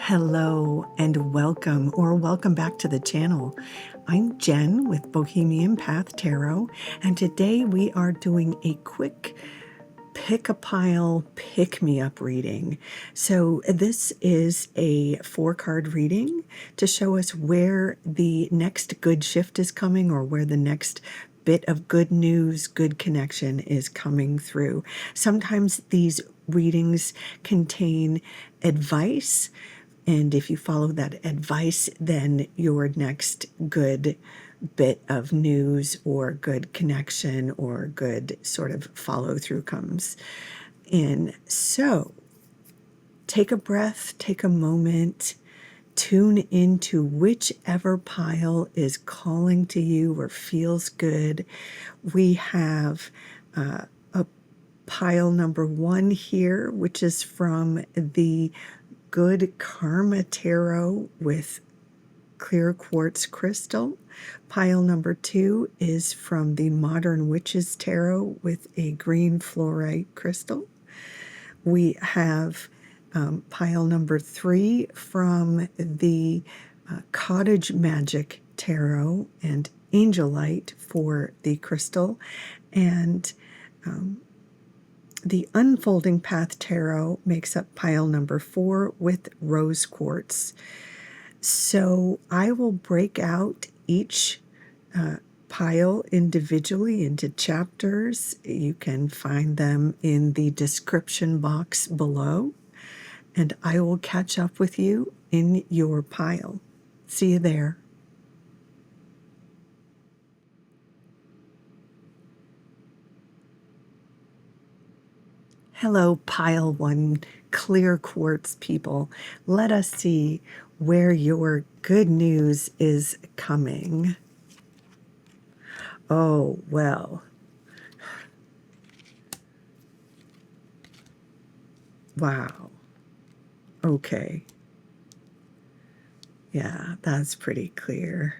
Hello and welcome back to the channel. I'm Jen with Bohemian Path Tarot, and today we are doing a quick pick-a-pile, pick-me-up reading. So this is a 4-card reading to show us where the next good shift is coming, or where the next bit of good news, good connection is coming through. Sometimes these readings contain advice, and if you follow that advice, then your next good bit of news or good connection or good sort of follow through comes in. So take a breath, take a moment, tune into whichever pile is calling to you or feels good. We have a pile number 1 here, which is from the Good Karma Tarot with clear quartz crystal. Pile number 2 is from the Modern Witches Tarot with a green fluorite crystal. We have pile number 3 from the Cottage Magic Tarot and Angelite for the crystal, and the Unfolding Path Tarot makes up pile number 4 with rose quartz. So I will break out each pile individually into chapters. You can find them in the description box below, and I will catch up with you in your pile. See you there. Hello, pile 1 clear quartz people. Let us see where your good news is coming. Oh, well. Wow. Okay. Yeah, that's pretty clear.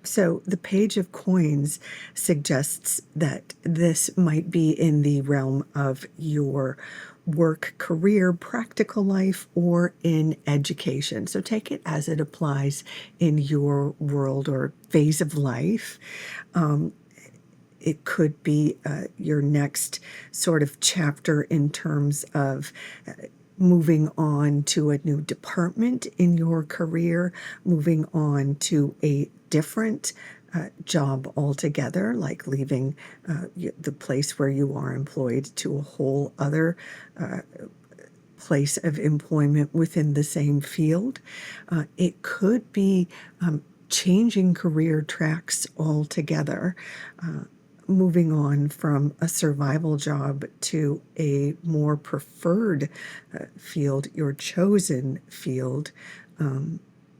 So the Page of Coins suggests that this might be in the realm of your work, career, practical life, or in education. So take it as it applies in your world or phase of life. It could be your next sort of chapter in terms of moving on to a new department in your career, moving on to a different job altogether, like leaving the place where you are employed to a whole other place of employment within the same field. It could be changing career tracks altogether, moving on from a survival job to a more preferred field, your chosen field.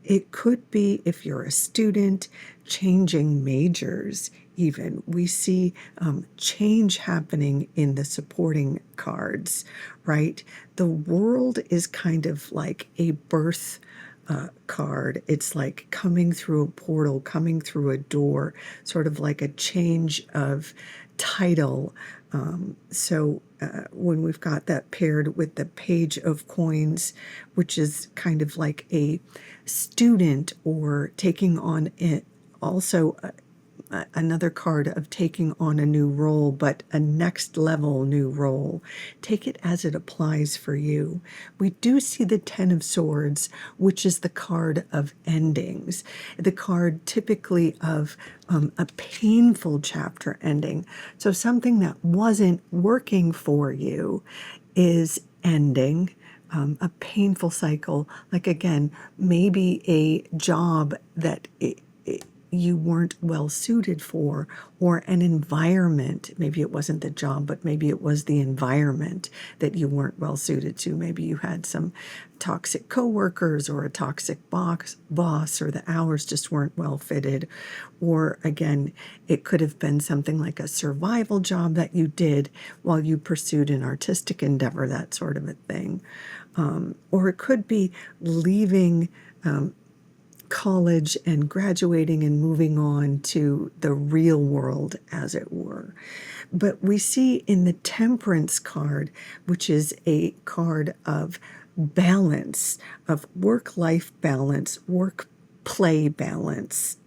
It could be, if you're a student, changing majors even. We see change happening in the supporting cards, right? The world is kind of like a birth card. It's like coming through a portal, coming through a door, sort of like a change of title. So when we've got that paired with the Page of Coins, which is kind of like a student or taking on it, also another card of taking on a new role, but a next level new role. Take it as it applies for you. We do see the Ten of Swords, which is the card of endings, the card typically of a painful chapter ending. So something that wasn't working for you is ending. A painful cycle, like again, maybe a job that you weren't well suited for, or an environment. Maybe it wasn't the job, but maybe it was the environment that you weren't well suited to. Maybe you had some toxic coworkers or a toxic boss, or the hours just weren't well fitted. Or again, it could have been something like a survival job that you did while you pursued an artistic endeavor, that sort of a thing. Or it could be leaving college and graduating and moving on to the real world, as it were. But we see in the Temperance card, which is a card of balance, of work-life balance, work-play balance,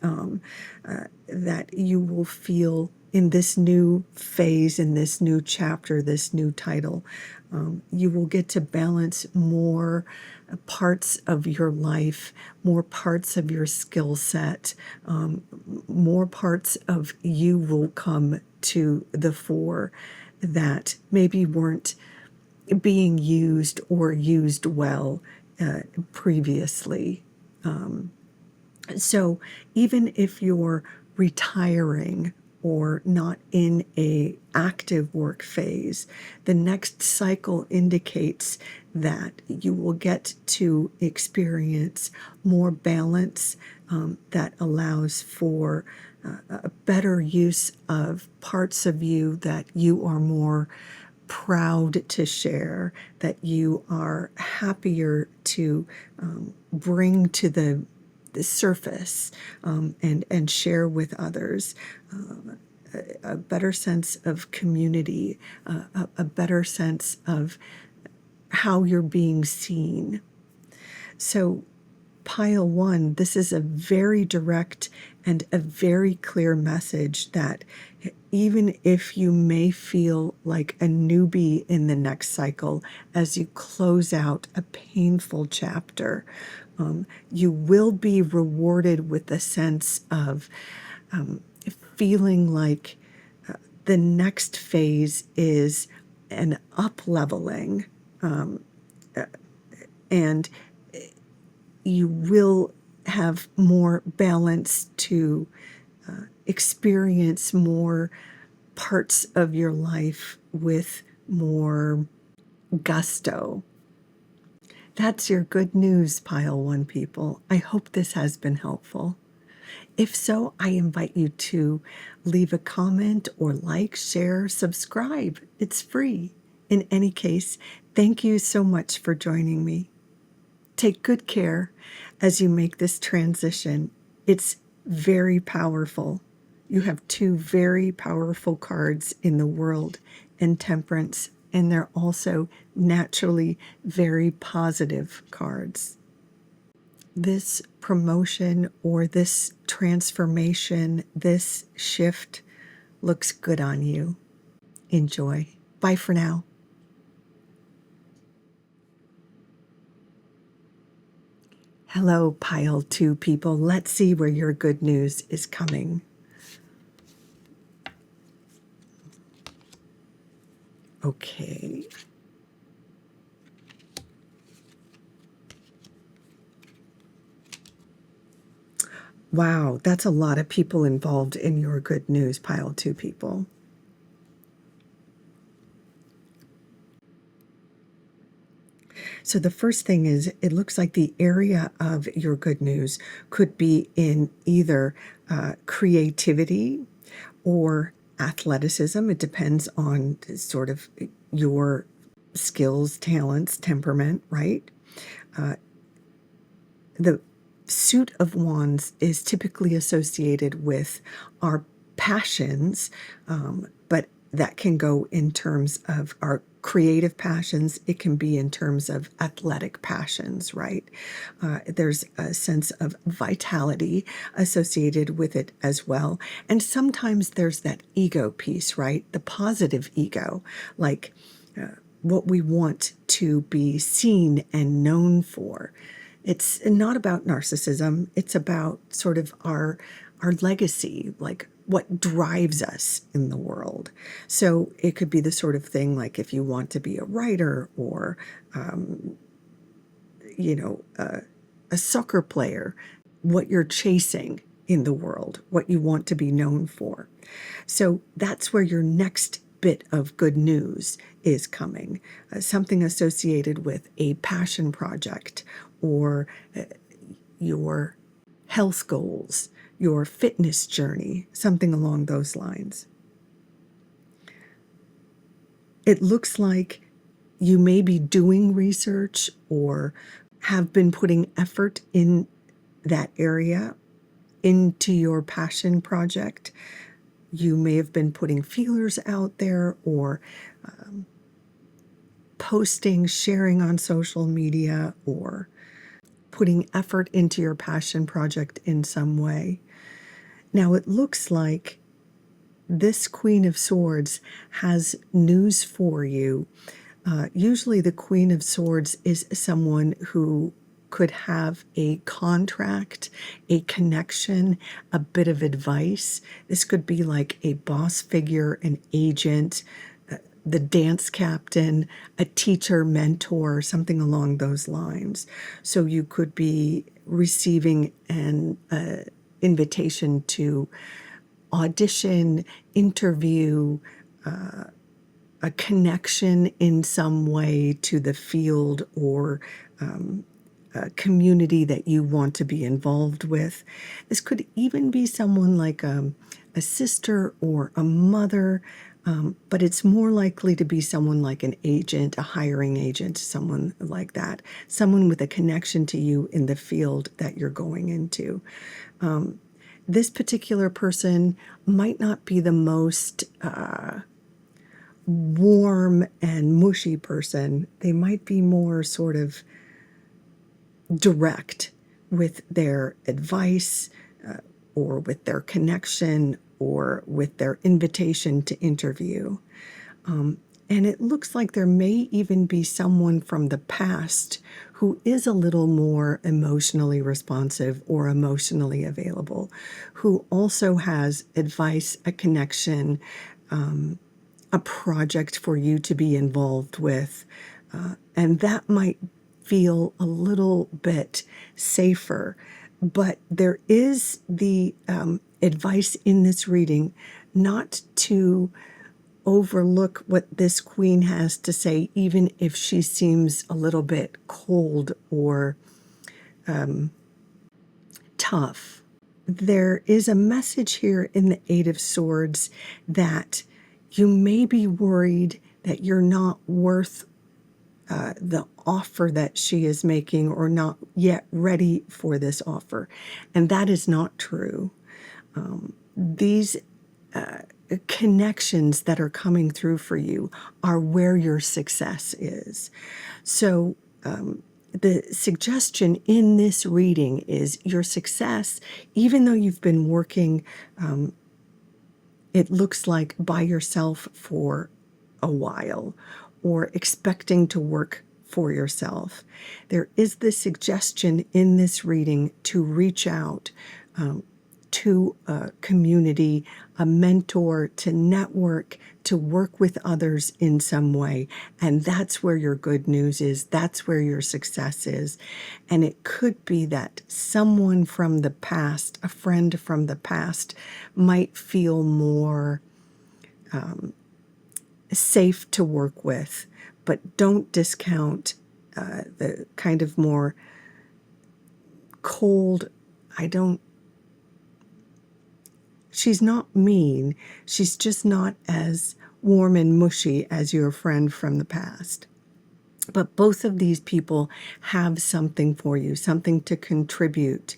that you will feel in this new phase, in this new chapter, this new title. You will get to balance more parts of your life, more parts of your skill set, more parts of you will come to the fore that maybe weren't being used or used well previously. So even if you're retiring or not in a active work phase, the next cycle indicates that you will get to experience more balance that allows for a better use of parts of you that you are more proud to share, that you are happier to bring to the surface and share with others. A better sense of community, a better sense of how you're being seen. So pile one, this is a very direct and a very clear message that even if you may feel like a newbie in the next cycle as you close out a painful chapter, you will be rewarded with a sense of feeling like the next phase is an up-leveling, and you will have more balance to experience more parts of your life with more gusto. That's your good news, pile one people. I hope this has been helpful. If so, I invite you to leave a comment or like, share, subscribe. It's free. In any case, thank you so much for joining me. Take good care as you make this transition. It's very powerful. You have two very powerful cards in the World and Temperance, and they're also naturally very positive cards. This promotion or this transformation, this shift looks good on you. Enjoy. Bye for now. Hello, pile two people. Let's see where your good news is coming. Okay. Wow, that's a lot of people involved in your good news, pile two people. So the first thing is, it looks like the area of your good news could be in either creativity or athleticism. It depends on sort of your skills, talents, temperament, right? The suit of wands is typically associated with our passions, but that can go in terms of our creative passions. It can be in terms of athletic passions, right? There's a sense of vitality associated with it as well. And sometimes there's that ego piece, right? The positive ego, like what we want to be seen and known for. It's not about narcissism. It's about sort of our legacy, like what drives us in the world. So it could be the sort of thing like if you want to be a writer or, a soccer player, what you're chasing in the world, what you want to be known for. So that's where your next bit of good news is coming, something associated with a passion project or your health goals, your fitness journey, something along those lines. It looks like you may be doing research or have been putting effort in that area into your passion project. You may have been putting feelers out there, or posting, sharing on social media, or putting effort into your passion project in some way. Now it looks like this Queen of Swords has news for you. Usually the Queen of Swords is someone who could have a contract, a connection, a bit of advice. This could be like a boss figure, an agent, the dance captain, a teacher, mentor, something along those lines. So you could be receiving an invitation to audition, interview, a connection in some way to the field or a community that you want to be involved with. This could even be someone like a sister or a mother, but it's more likely to be someone like an agent, a hiring agent, someone like that, someone with a connection to you in the field that you're going into. This particular person might not be the most warm and mushy person. They might be more sort of direct with their advice, or with their connection, or with their invitation to interview. And it looks like there may even be someone from the past who is a little more emotionally responsive or emotionally available, who also has advice, a connection, a project for you to be involved with. And that might feel a little bit safer. But there is the advice in this reading not to overlook what this queen has to say, even if she seems a little bit cold or tough. There is a message here in the Eight of Swords that you may be worried that you're not worth the offer that she is making, or not yet ready for this offer. And that is not true. These connections that are coming through for you are where your success is. So the suggestion in this reading is your success, even though you've been working, it looks like by yourself for a while, or expecting to work for yourself. There is the suggestion in this reading to reach out to a community, a mentor, to network, to work with others in some way. And that's where your good news is. That's where your success is. And it could be that someone from the past, a friend from the past, might feel more safe to work with. But don't discount the kind of more cold, she's not mean, she's just not as warm and mushy as your friend from the past. But both of these people have something for you, something to contribute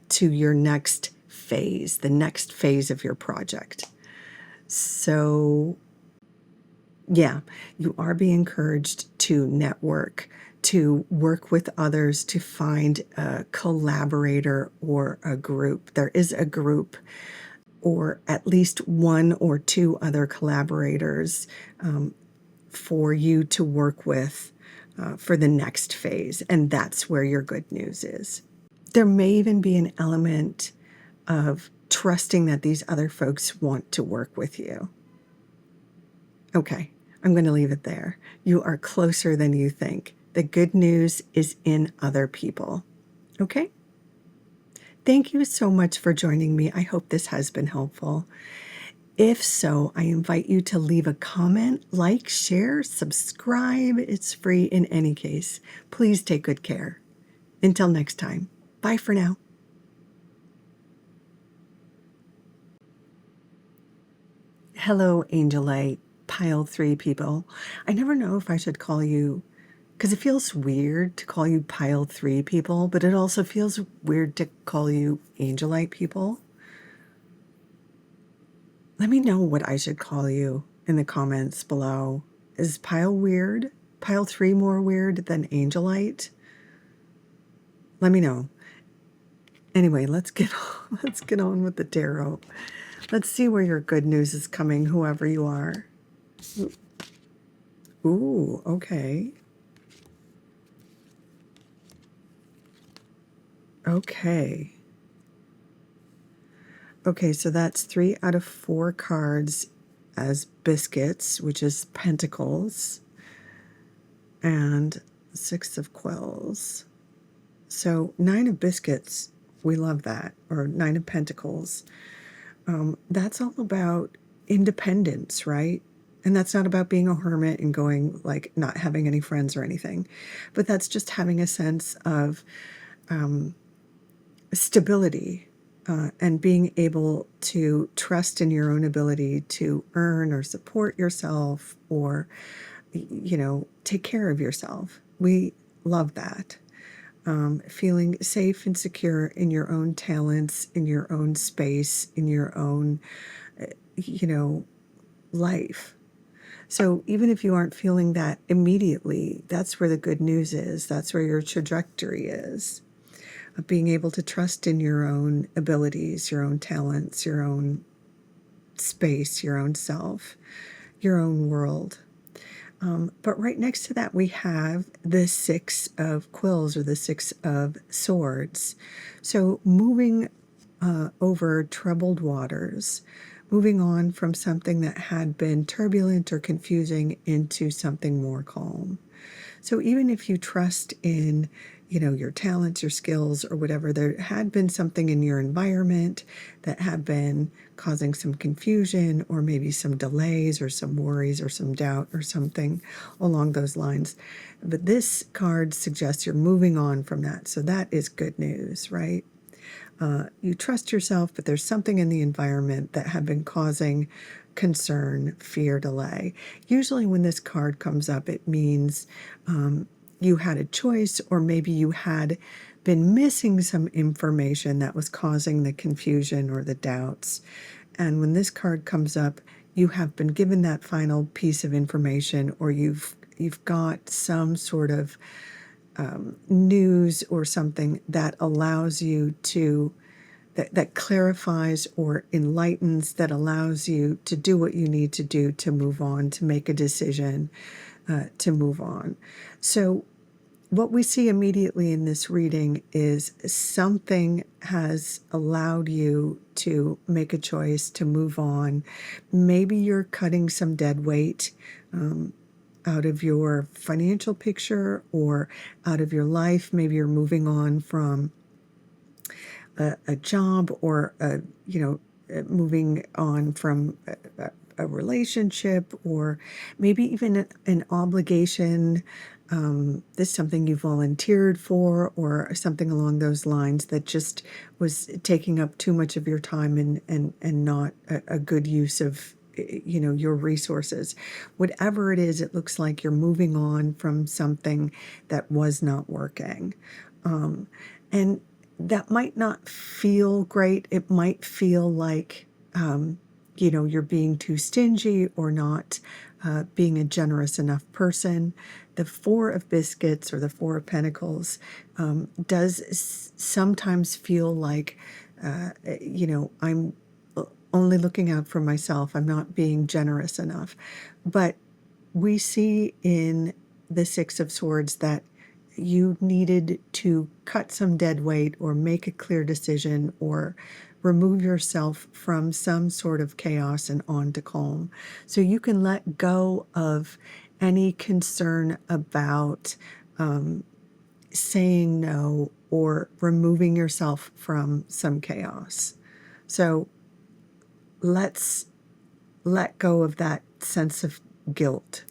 to your next phase, the next phase of your project. So yeah, you are being encouraged to network, to work with others, to find a collaborator or a group. There is a group, or at least one or two other collaborators for you to work with for the next phase. And that's where your good news is. There may even be an element of trusting that these other folks want to work with you. Okay, I'm going to leave it there. You are closer than you think. The good news is in other people. Okay? Thank you so much for joining me. I hope this has been helpful. If so, I invite you to leave a comment, like, share, subscribe. It's free in any case. Please take good care. Until next time, bye for now. Hello, Angelite, pile 3 people. I never know if I should call you Because it feels weird to call you pile 3 people, but it also feels weird to call you Angelite people. Let me know what I should call you in the comments below. Is pile weird? Pile 3 more weird than Angelite? Let me know. Anyway, let's get on with the tarot. Let's see where your good news is coming, whoever you are. Ooh, okay. Okay. Okay, so that's 3 out of 4 cards as biscuits, which is pentacles, and 6 of quills. So 9 of biscuits, we love that, or 9 of pentacles. That's all about independence, right? And that's not about being a hermit and going, like, not having any friends or anything, but that's just having a sense of stability, and being able to trust in your own ability to earn or support yourself, or, take care of yourself. We love that. Feeling safe and secure in your own talents, in your own space, in your own, life. So even if you aren't feeling that immediately, that's where the good news is. That's where your trajectory is. Of being able to trust in your own abilities, your own talents, your own space, your own self, your own world. But right next to that, we have the 6 of quills, or the 6 of swords. So moving over troubled waters, moving on from something that had been turbulent or confusing into something more calm. So even if you trust in, your talents, your skills, or whatever, there had been something in your environment that had been causing some confusion, or maybe some delays, or some worries, or some doubt, or something along those lines. But this card suggests you're moving on from that. So that is good news, right? You trust yourself, but there's something in the environment that had been causing concern, fear, delay. Usually when this card comes up, it means you had a choice, or maybe you had been missing some information that was causing the confusion or the doubts. And when this card comes up, you have been given that final piece of information, or you've got some sort of news or something that allows you to, that clarifies or enlightens, that allows you to do what you need to do to move on, to make a decision, to move on. So what we see immediately in this reading is something has allowed you to make a choice to move on. Maybe you're cutting some dead weight out of your financial picture, or out of your life. Maybe you're moving on from a job, or moving on from a relationship, or maybe even an obligation. This is something you volunteered for, or something along those lines that just was taking up too much of your time, and not a good use of your resources. Whatever it is, it looks like you're moving on from something that was not working. And that might not feel great. It might feel like, you're being too stingy, or not being a generous enough person. The 4 of biscuits, or the 4 of pentacles, does sometimes feel like, I'm only looking out for myself. I'm not being generous enough. But we see in the 6 of swords that you needed to cut some dead weight, or make a clear decision, or remove yourself from some sort of chaos and on to calm. So you can let go of any concern about saying no, or removing yourself from some chaos. So let's let go of that sense of guilt.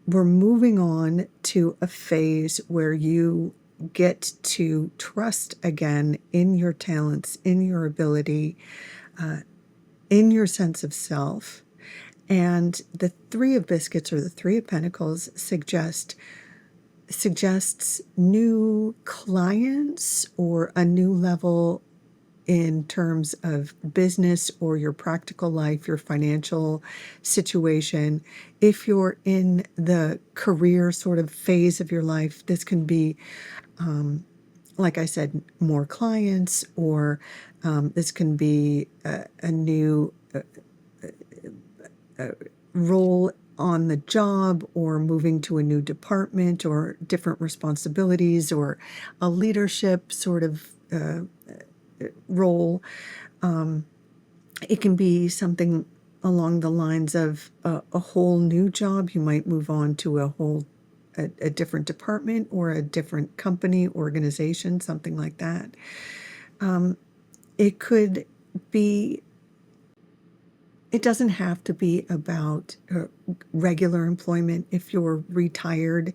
We're moving on to a phase where you get to trust again in your talents, in your ability, in your sense of self. And the Three of Biscuits or the Three of Pentacles suggests new clients or a new level in terms of business or your practical life, your financial situation. If you're in the career sort of phase of your life, this can be, like I said, more clients, or this can be a new role on the job, or moving to a new department, or different responsibilities, or a leadership sort of role. It can be something along the lines of a whole new job. You might move on to a different department or a different company, organization, something like that. It could be, it doesn't have to be about regular employment. If you're retired,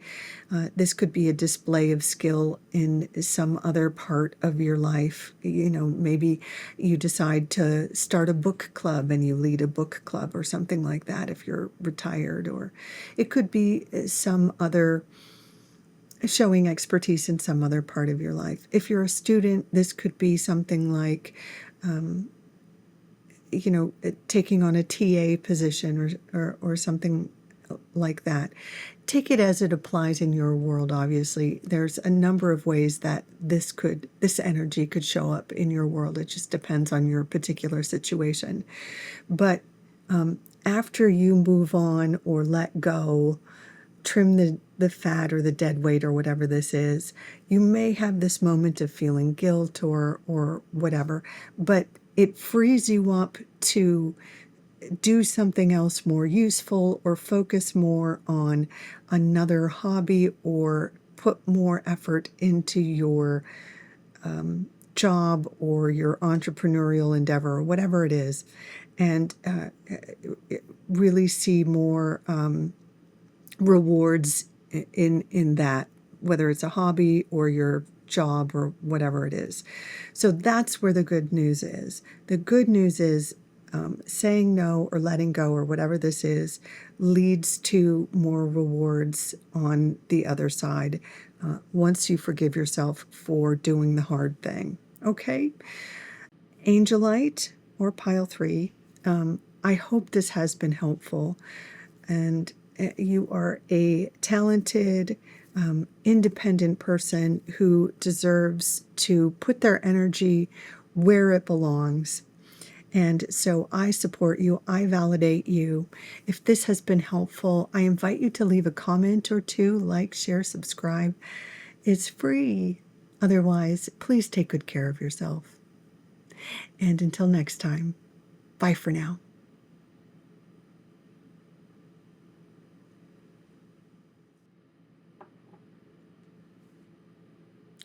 this could be a display of skill in some other part of your life. You know, maybe you decide to start a book club and you lead a book club or something like that if you're retired. Or it could be some other, showing expertise in some other part of your life. If you're a student, this could be something like, you know, taking on a TA position or something like that. Take it as it applies in your world. Obviously, there's a number of ways that this energy could show up in your world. It just depends on your particular situation. But after you move on or let go, trim the fat or the dead weight or whatever this is, you may have this moment of feeling guilt or whatever, but it frees you up to do something else more useful, or focus more on another hobby, or put more effort into your job or your entrepreneurial endeavor or whatever it is, and really see more rewards in that, whether it's a hobby or your job or whatever it is. So that's where the good news is. The good news is saying no or letting go or whatever this is leads to more rewards on the other side once you forgive yourself for doing the hard thing. Okay? Angelite or pile 3, I hope this has been helpful, and you are a talented, independent person who deserves to put their energy where it belongs. And so I support you. I validate you. If this has been helpful, I invite you to leave a comment or two, like, share, subscribe. It's free. Otherwise, please take good care of yourself. And until next time, bye for now.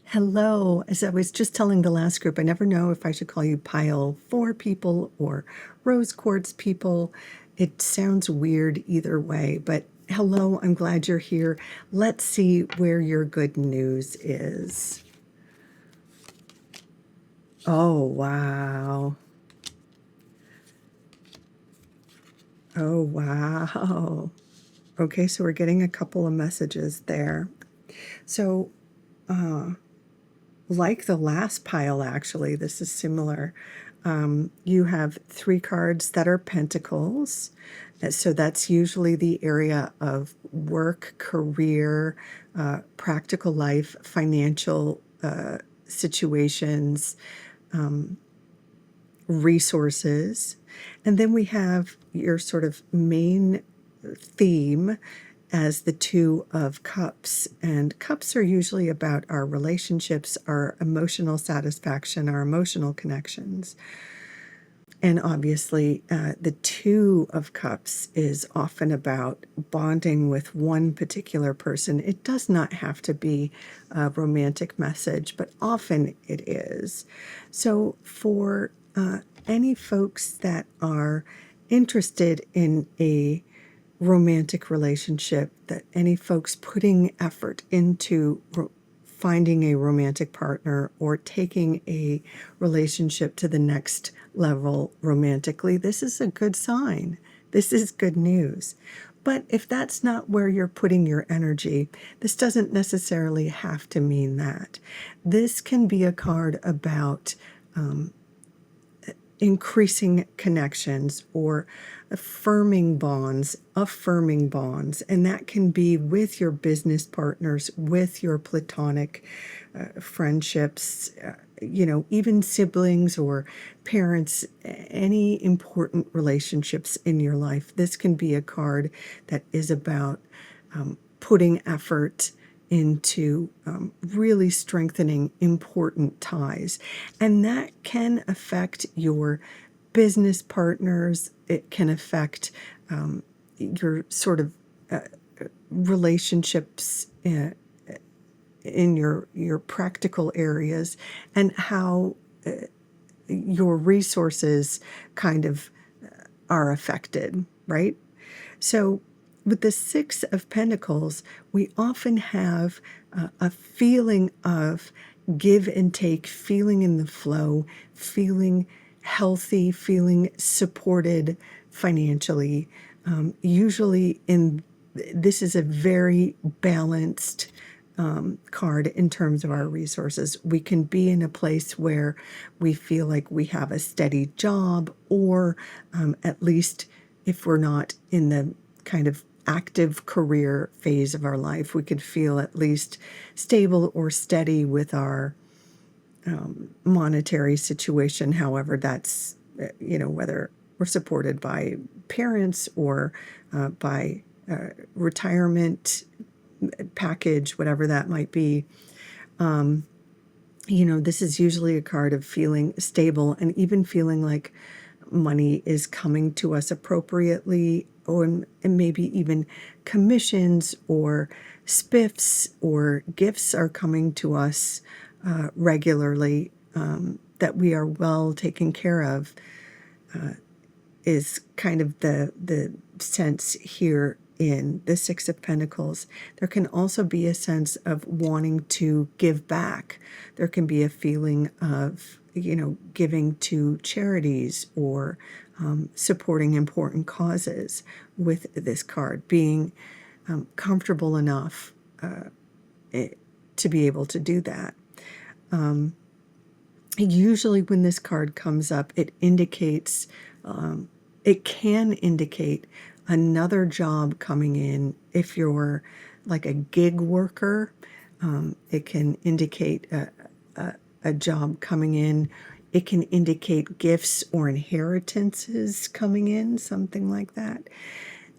Hello. As I was just telling the last group, I never know if I should call you pile 4 people or rose quartz people. It sounds weird either way, but hello, I'm glad you're here. Let's see where your good news is. Oh, wow. Oh, wow. Okay, so we're getting a couple of messages there. So, like the last pile, actually, this is similar. You have 3 cards that are pentacles. So that's usually the area of work, career, practical life, financial situations, resources. And then we have your sort of main theme as the 2 of cups. And cups are usually about our relationships, our emotional satisfaction, our emotional connections. And obviously, the 2 of cups is often about bonding with one particular person. It does not have to be a romantic message, but often it is. So for any folks that are interested in a romantic relationship, that any folks putting effort into finding a romantic partner or taking a relationship to the next level romantically, this is a good sign. This is good news. But if that's not where you're putting your energy, this doesn't necessarily have to mean that. This can be a card about increasing connections or affirming bonds, and that can be with your business partners, with your platonic friendships, even siblings or parents, any important relationships in your life. This can be a card that is about putting effort into really strengthening important ties. And that can affect your business partners. It can affect your sort of relationships in your practical areas, and how your resources kind of are affected, right? So with the Six of Pentacles, we often have a feeling of give and take, feeling in the flow, feeling healthy, feeling supported financially. Usually this is a very balanced card in terms of our resources. We can be in a place where we feel like we have a steady job, or at least if we're not in the kind of active career phase of our life, we could feel at least stable or steady with our monetary situation. However, that's, whether we're supported by parents or by retirement package, whatever that might be. This is usually a card of feeling stable and even feeling like money is coming to us appropriately, and maybe even commissions or spiffs or gifts are coming to us regularly, that we are well taken care of, is kind of the sense here in the Six of Pentacles. There can also be a sense of wanting to give back. There can be a feeling of, giving to charities or supporting important causes with this card, being comfortable enough to be able to do that. Usually when this card comes up, it indicates, it can indicate another job coming in. If you're like a gig worker, it can indicate a job coming in. It can indicate gifts or inheritances coming in, something like that.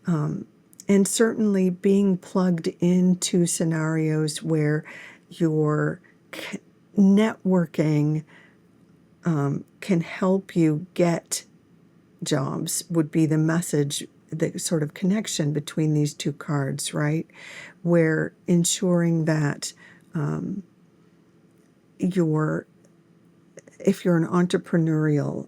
And certainly being plugged into scenarios where your networking can help you get jobs would be the message, the sort of connection between these two cards, right? Where ensuring that if you're an entrepreneurial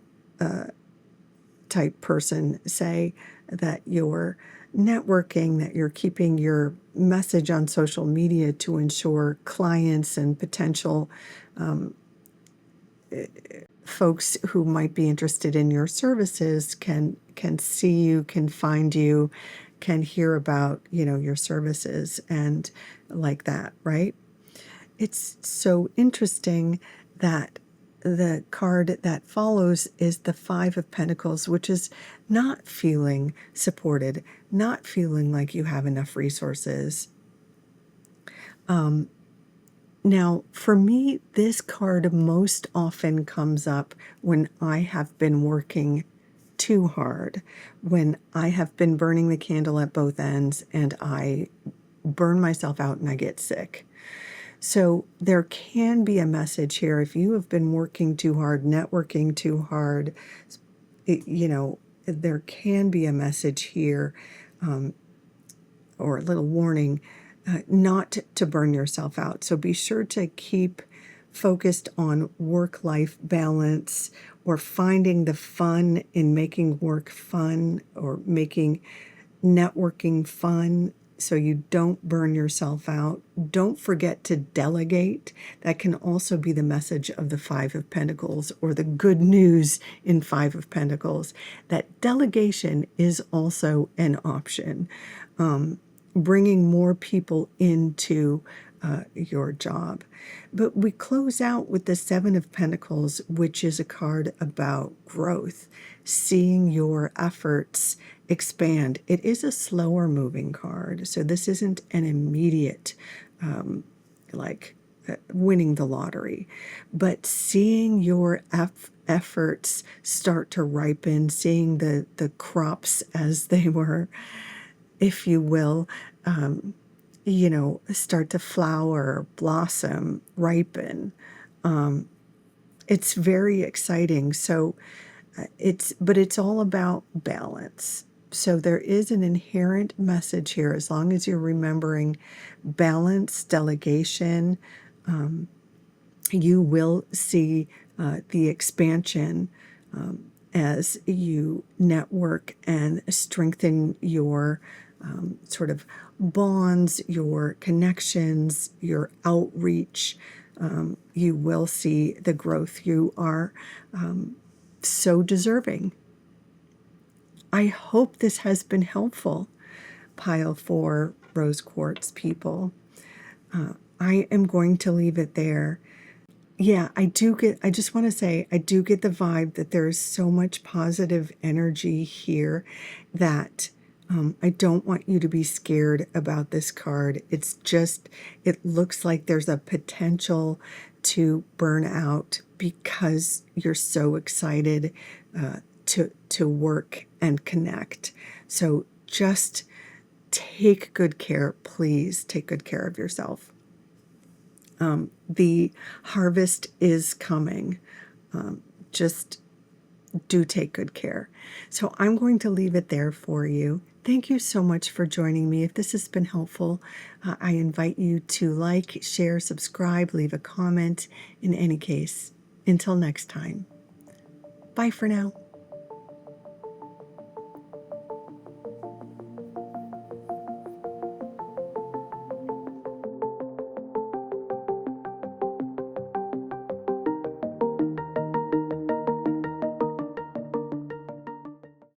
type person, say that you're networking, that you're keeping your message on social media to ensure clients and potential folks who might be interested in your services can see you, can find you, can hear about, your services and like that, right? It's so interesting that the card that follows is the Five of Pentacles, which is not feeling supported, not feeling like you have enough resources. Now, for me, this card most often comes up when I have been working too hard, when I have been burning the candle at both ends and I burn myself out and I get sick. So there can be a message here. If you have been working too hard, networking too hard, there can be a message here, or a little warning, not to burn yourself out. So be sure to keep focused on work-life balance, or finding the fun in making work fun, or making networking fun. so you don't burn yourself out. Don't forget to delegate. That can also be the message of the Five of Pentacles, or the good news in Five of Pentacles, that delegation is also an option. Bringing more people into your job. But we close out with the Seven of Pentacles, which is a card about growth, seeing your efforts expand. It is a slower moving card, so this isn't an immediate winning the lottery, but seeing your efforts start to ripen, seeing the crops as they were, if you will, start to flower, blossom, ripen. It's very exciting. So but it's all about balance. So there is an inherent message here, as long as you're remembering balance, delegation, you will see the expansion as you network and strengthen your sort of bonds, your connections, your outreach. You will see the growth. You are so deserving. I hope this has been helpful, Pile 4 Rose Quartz people. I am going to leave it there. Yeah, I just want to say, I do get the vibe that there is so much positive energy here that I don't want you to be scared about this card. It's just, it looks like there's a potential to burn out because you're so excited to work and connect. So just take good care. Please take good care of yourself. The harvest is coming. Just do take good care. So I'm going to leave it there for you. Thank you so much for joining me. If this has been helpful, I invite you to like, share, subscribe, leave a comment. In any case, until next time, bye for now.